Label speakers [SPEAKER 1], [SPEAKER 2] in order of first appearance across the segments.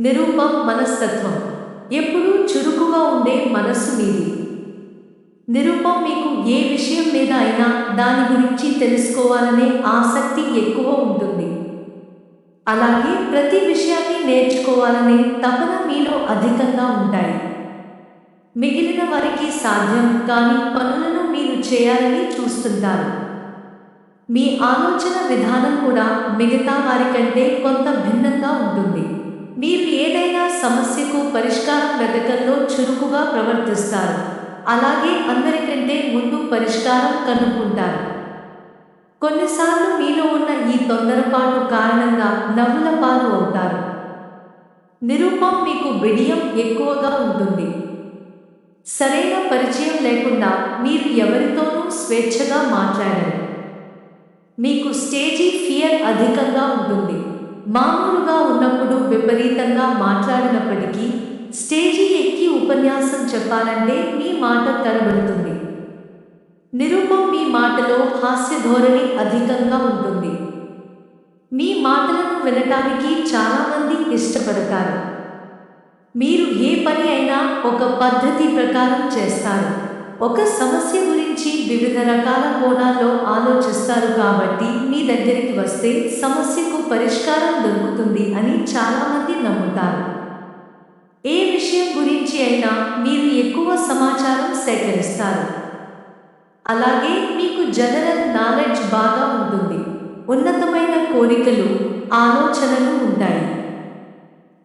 [SPEAKER 1] నిరూపం మనస్తత్వం ఎప్పుడూ చురుకుగా ఉండే మనస్సు మీది. నిరూపం మీకు ఏ విషయం మీద అయినా దాని గురించి తెలుసుకోవాలనే ఆసక్తి ఎక్కువ ఉంటుంది. అలాగే ప్రతి విషయాన్ని నేర్చుకోవాలనే తపన మీలో అధికంగా ఉంటాయి. మిగిలిన వారికి సాధ్యం కాని పనులను మీరు చేయాలని చూస్తుంటారు. మీ ఆలోచన విధానం కూడా మిగతా వారికంటే కొంత భిన్నంగా ఉంటుంది. మీరు ఏదైనా సమస్యకు పరిష్కారం వెతకల్లో చురుకుగా ప్రవర్తిస్తారు. అలాగే అందరికంటే ముందు పరిష్కారం కనుక్కుంటారు. కొన్నిసార్లు మీలో ఉన్న ఈ తొందరపాటు కారణంగా నవ్వుల పాలు అవుతారు. నిరూపం మీకు బిడియం ఎక్కువగా ఉంటుంది. సరైన పరిచయం లేకుండా మీరు ఎవరితోనూ స్వేచ్ఛగా మాట్లాడరు. మీకు స్టేజీ ఫియర్ అధికంగా ఉంటుంది. మామూలుగా ఉన్నప్పుడు విపరీతంగా మాట్లాడినప్పటికీ స్టేజీ ఎక్కి ఉపన్యాసం చెప్పాలంటే మీ మాట తడబడుతుంది. నిరూపం మీ మాటలో హాస్య ధోరణి అధికంగా ఉంటుంది. మీ మాటలను వినటానికి చాలామంది ఇష్టపడతారు. మీరు ఏ పని అయినా ఒక పద్ధతి ప్రకారం చేస్తారు. ఒక సమస్య గురించి వివిధ రకాల కోణాల్లో ఆలోచిస్తారు కాబట్టి మీ దగ్గరికి వస్తే సమస్యకు పరిష్కారం దొరుకుతుంది అని చాలామంది నమ్ముతారు. ఏ విషయం గురించి అయినా మీరు ఎక్కువ సమాచారం సేకరిస్తారు. అలాగే మీకు జనరల్ నాలెడ్జ్ బాగా ఉంటుంది. ఉన్నతమైన కోరికలు, ఆలోచనలు ఉంటాయి.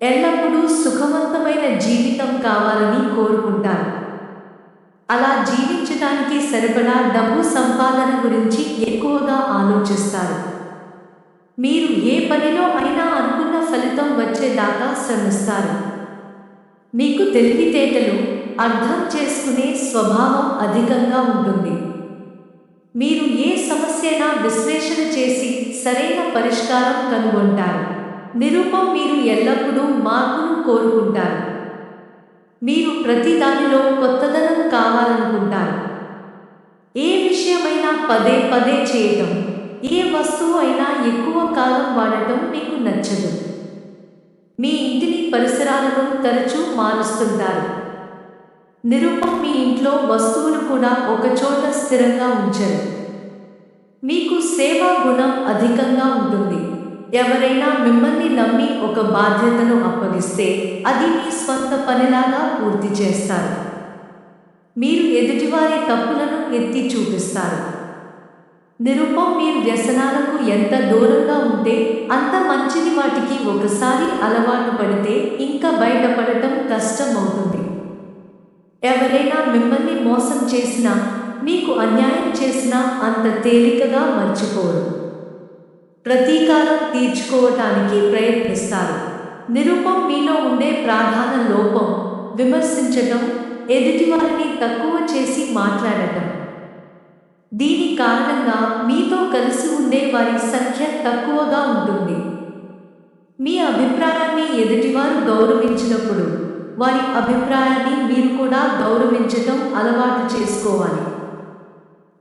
[SPEAKER 1] ఎల్లప్పుడూ సుఖవంతమైన జీవితం కావాలని కోరుకుంటారు. అలా జీవించడానికి సరిపడా డబ్బు సంపాదన గురించి ఎక్కువగా ఆలోచిస్తారు. మీరు ఏ పనిలో అయినా అనుకున్న ఫలితం వచ్చేదాకా శ్రమిస్తారు. మీకు తెలివితేటలు, అర్థం చేసుకునే స్వభావం అధికంగా ఉంటుంది. మీరు ఏ సమస్యైనా విశ్లేషణ చేసి సరైన పరిష్కారం కనుగొంటారు. నిరూపం మీరు ఎల్లప్పుడూ మార్పును కోరుకుంటారు. మీరు ప్రతి దానిలో కొత్తదనం కావాలనుకుంటారు. ఏ విషయమైనా పదే పదే చేయటం, ఏ వస్తువు అయినా ఎక్కువ కాలం వాడటం మీకు నచ్చదు. మీ ఇంటిని పరిసరాలను తరచూ మారుస్తుంటారు. నిరూపం మీ ఇంట్లో వస్తువులు కూడా ఒకచోట స్థిరంగా ఉంచరు. మీకు సేవా గుణం అధికంగా ఉంటుంది. ఎవరైనా మిమ్మల్ని నమ్మి ఒక బాధ్యతను అప్పగిస్తే అది మీ స్వంత పనిలాగా పూర్తి చేస్తారు. మీరు ఎదుటివారి తప్పులను ఎత్తి చూపిస్తారు. నిరూపం మీరు వ్యసనాలకు ఎంత దూరంగా ఉంటే అంత మంచిది. వాటికి ఒకసారి అలవాటు పడితే ఇంకా బయటపడటం కష్టం అవుతుంది. ఎవరైనా మిమ్మల్ని మోసం చేసినా, మీకు అన్యాయం చేసినా అంత తేలికగా మర్చిపోరు. ప్రతీకారం తీర్చుకోవటానికి ప్రయత్నిస్తారు. నిరూపం మీలో ఉండే ప్రధాన లోపం విమర్శించటం, ఎదుటివారిని తక్కువ చేసి మాట్లాడటం. దీని కారణంగా మీతో కలిసి ఉండే వారి సంఖ్య తక్కువగా ఉంటుంది. మీ అభిప్రాయాన్ని ఎదుటివారు గౌరవించినప్పుడు వారి అభిప్రాయాన్ని మీరు కూడా గౌరవించటం అలవాటు చేసుకోవాలి.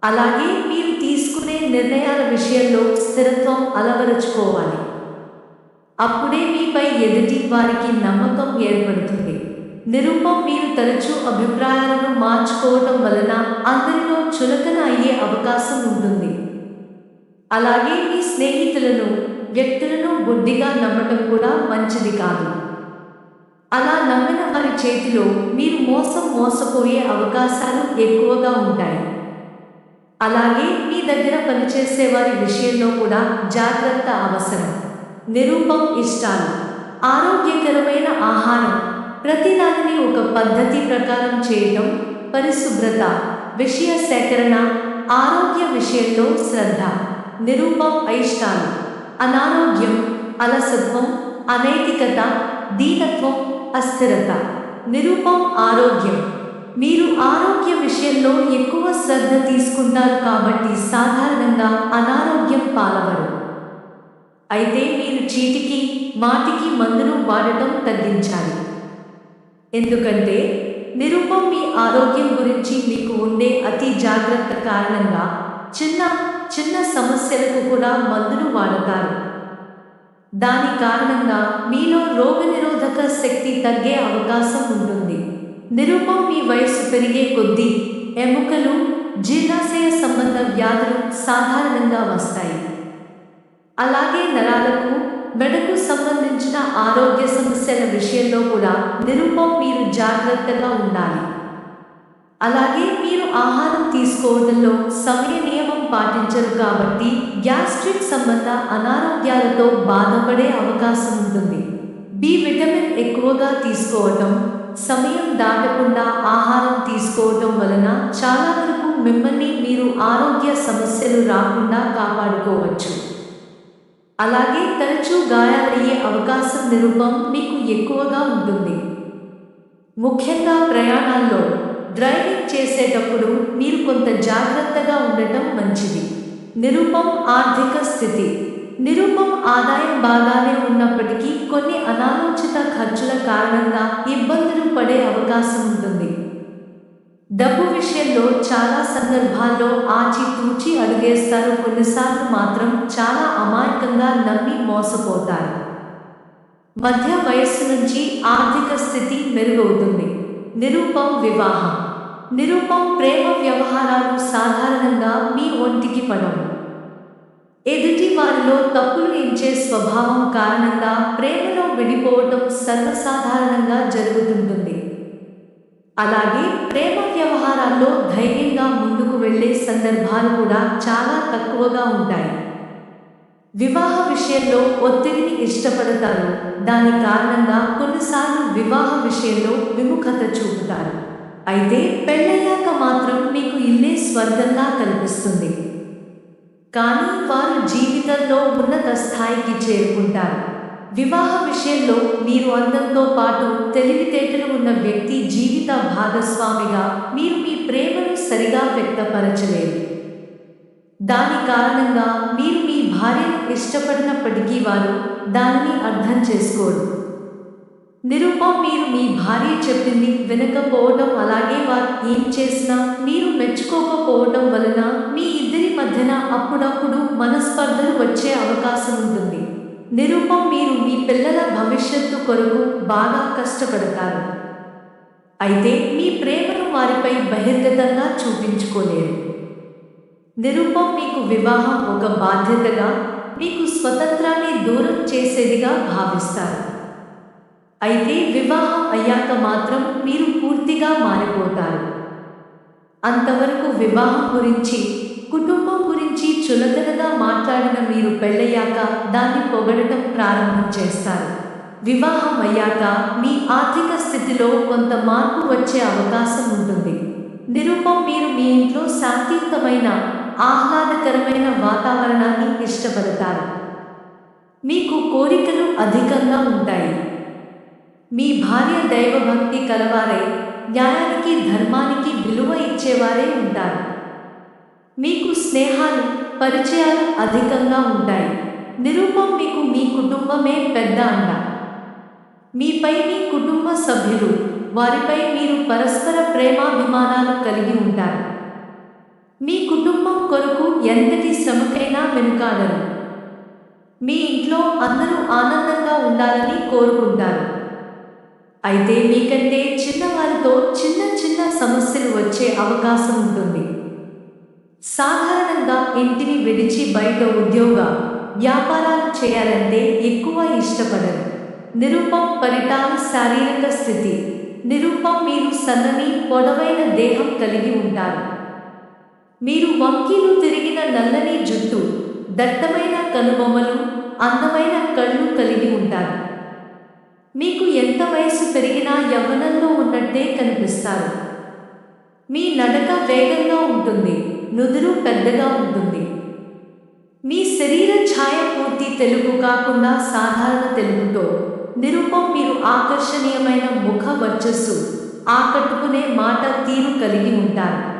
[SPEAKER 1] అలాగే మీరు తీసుకునే నిర్ణయాల విషయంలో స్థిరత్వం అలవరుచుకోవాలి. అప్పుడే మీపై ఎదుటి వారికి నమ్మకం ఏర్పడుతుంది. నిరూపం మీరు తరచూ అభిప్రాయాలను మార్చుకోవటం వలన అందరిలో చులకన అయ్యే అవకాశం ఉంటుంది. అలాగే మీ స్నేహితులను, వ్యక్తులను గుడ్డిగా నమ్మటం కూడా మంచిది కాదు. అలా నమ్మిన వారి చేతిలో మీరు మోసపోయే అవకాశాలు ఎక్కువగా ఉంటాయి. అలాగే మీ దగ్గర పనిచేసే వారి విషయంలో కూడా జాగ్రత్త అవసరం. నిరూపం ఇష్టాలు, ఆరోగ్యకరమైన ఆహారం, ప్రతిదానిని ఒక పద్ధతి ప్రకారం చేయటం, పరిశుభ్రత, విషయ సేకరణ, ఆరోగ్య విషయంలో శ్రద్ధ. నిరూపం అయిష్టాలు, అనారోగ్యం, అలసత్వం, అనైతికత, దీనత్వం, అస్థిరత. నిరూపం ఆరోగ్యం. మీరు ఆరోగ్య విషయంలో ఎక్కువ శ్రద్ధ తీసుకుంటారు కాబట్టి సాధారణంగా అనారోగ్యం పాలవరు. అయితే మీరు చీటికి మాటికి మందును వాడటం తగ్గించాలి. ఎందుకంటే నిరూపం మీ ఆరోగ్యం గురించి మీకు ఉండే అతి జాగ్రత్త కారణంగా చిన్న సమస్యలకు కూడా మందును వాడతారు. దాని కారణంగా మీలో రోగనిరోధక తగ్గే అవకాశం ఉంటుంది. నిరుపం మీ వయస్సు పెరిగే కొద్దీ ఎముకలు, జీర్ణాశయ సంబంధ వ్యాధులు సాధారణంగా వస్తాయి. అలాగే నరాలకు, మెడకు సంబంధించిన ఆరోగ్య సమస్యల విషయంలో కూడా నిరుపం మీరు జాగ్రత్తగా ఉండాలి. అలాగే మీరు ఆహారం తీసుకోవడంలో సమయ నియమం పాటించరు కాబట్టి గ్యాస్ట్రిక్ సంబంధ అనారోగ్యాలతో బాధపడే అవకాశం ఉంటుంది. బి విటమిన్ ఎక్కువగా తీసుకోవటం, సమయం దాటకుండా ఆహారం తీసుకోవటం వలన చాలా వరకు మిమ్మల్ని మీరు ఆరోగ్య సమస్యలు రాకుండా కాపాడుకోవచ్చు. అలాగే తరచూ గాయాలయ్యే అవకాశం నిరుపం మీకు ఎక్కువగా ఉంటుంది. ముఖ్యంగా ప్రయాణాల్లో డ్రైవింగ్ చేసేటప్పుడు మీరు కొంత జాగ్రత్తగా ఉండటం మంచిది. నిరుపం ఆర్థిక స్థితి. నిరుపం ఆదాయం బాగానే ఉన్నప్పటికీ కొన్ని అనాలోచిత ఖర్చుల కారణంగా ఇబ్బందులు పడే అవకాశం ఉంటుంది. డబ్బు విషయంలో చాలా సందర్భాల్లో ఆచితూచి అడుగేస్తారు. కొన్నిసార్లు మాత్రం చాలా అమాయకంగా నమ్మి మోసపోతారు. మధ్య వయస్సు నుంచి ఆర్థిక స్థితి మెరుగవుతుంది. నిరుపం వివాహం. నిరుపం ప్రేమ వ్యవహారాలు సాధారణంగా మీ ఒంటికి పడవు. ఎదుటి వారిలో తప్పులు ఎంచే స్వభావం కారణంగా ప్రేమలో విడిపోవటం సర్వసాధారణంగా జరుగుతుంటుంది. అలాగే ప్రేమ వ్యవహారాల్లో ధైర్యంగా ముందుకు వెళ్ళే సందర్భాలు కూడా చాలా తక్కువగా ఉంటాయి. వివాహ విషయంలో ఒత్తిడిని ఇష్టపడతారు. దాని కారణంగా కొన్నిసార్లు వివాహ విషయంలో విముఖత చూపుతారు. అయితే పెళ్ళయ్యాక మాత్రం మీకు ఇల్లే స్వర్గంగా కనిపిస్తుంది. కానీ వారు జీవితంలో ఉన్నత స్థాయికి చేరుకుంటారు. వివాహ విషయంలో మీరు అందంతో పాటు తెలివితేటలు ఉన్న వ్యక్తి జీవిత భాగస్వామిగా మీరు మీ ప్రేమను సరిగా వ్యక్తపరచలేరు. దాని కారణంగా మీరు మీ భార్యను ఇష్టపడినప్పటికీ వారు దానిని అర్థం చేసుకోరు. నిరుపం మీరు మీ భార్య చెప్పింది వినకపోవటం, అలాగే వారు ఏం చేసినా మీరు మెచ్చుకోకపోవటం వలన మీ ఇద్దరి మధ్యన అప్పుడప్పుడు మనస్పర్ధలు వచ్చే అవకాశం ఉంటుంది. నిరుపం మీరు మీ పిల్లల భవిష్యత్తు కొరకు బాగా కష్టపడతారు. అయితే మీ ప్రేమను వారిపై బహిర్గతంగా చూపించుకోలేరు. నిరుపం మీకు వివాహం ఒక బాధ్యతగా, మీకు స్వతంత్రాన్ని దూరం చేసేదిగా భావిస్తారు. అయితే వివాహం అయ్యాక మాత్రం మీరు పూర్తిగా మారిపోతారు. అంతవరకు వివాహం గురించి, కుటుంబం గురించి చులకనగా మాట్లాడిన మీరు పెళ్ళయ్యాక దాన్ని పొగడటం ప్రారంభం చేస్తారు. వివాహం అయ్యాక మీ ఆర్థిక స్థితిలో కొంత మార్పు వచ్చే అవకాశం ఉంటుంది. నిరుపం మీరు మీ ఇంట్లో శాంతియుతమైన, ఆహ్లాదకరమైన వాతావరణాన్ని ఇష్టపడతారు. మీకు కోరికలు అధికంగా ఉంటాయి. మీ భార్య దైవభక్తి కలవారై, న్యాయానికి, ధర్మానికి విలువ ఇచ్చేవారే ఉంటారు. మీకు స్నేహాలు, పరిచయాలు అధికంగా ఉంటాయి. నిరుపం మీకు మీ కుటుంబమే పెద్ద అండ. మీపై మీ కుటుంబ సభ్యులు, వారిపై మీరు పరస్పర ప్రేమాభిమానాలు కలిగి ఉంటారు. మీ కుటుంబం కొరకు ఎంతటి శ్రమకైనా వెనుకాడరు. మీ ఇంట్లో అందరూ ఆనందంగా ఉండాలని కోరుకుంటారు. అయితే మీకంటే చిన్నవారితో చిన్న చిన్న సమస్యలు వచ్చే అవకాశం ఉంటుంది. సాధారణంగా ఇంటిని విడిచి బయట ఉద్యోగ, వ్యాపారాలు చేయాలంటే ఎక్కువ ఇష్టపడరు. నిరుపం పరిటాల శారీరక స్థితి. నిరుపం మీరు సన్నని, పొడవైన దేహం కలిగి ఉంటారు. మీరు వంకీలు తిరిగిన నల్లని జుట్టు, దట్టమైన కనుబొమ్మలు, అందమైన కళ్ళు కలిగి ఉంటారు. మీకు ఎంత వయసు పెరిగినా యవ్వనంలో ఉన్నట్టే కనిపిస్తారు. మీ నడక వేగంగా ఉంటుంది. నుదురు పెద్దగా ఉంటుంది. మీ శరీర ఛాయ పూర్తి తెలుపు కాకుండా సాధారణ తెలుపుతో, నిరుపం మీరు ఆకర్షణీయమైన ముఖ వర్చస్సు, ఆకట్టుకునే మాట తీరు కలిగి ఉంటారు.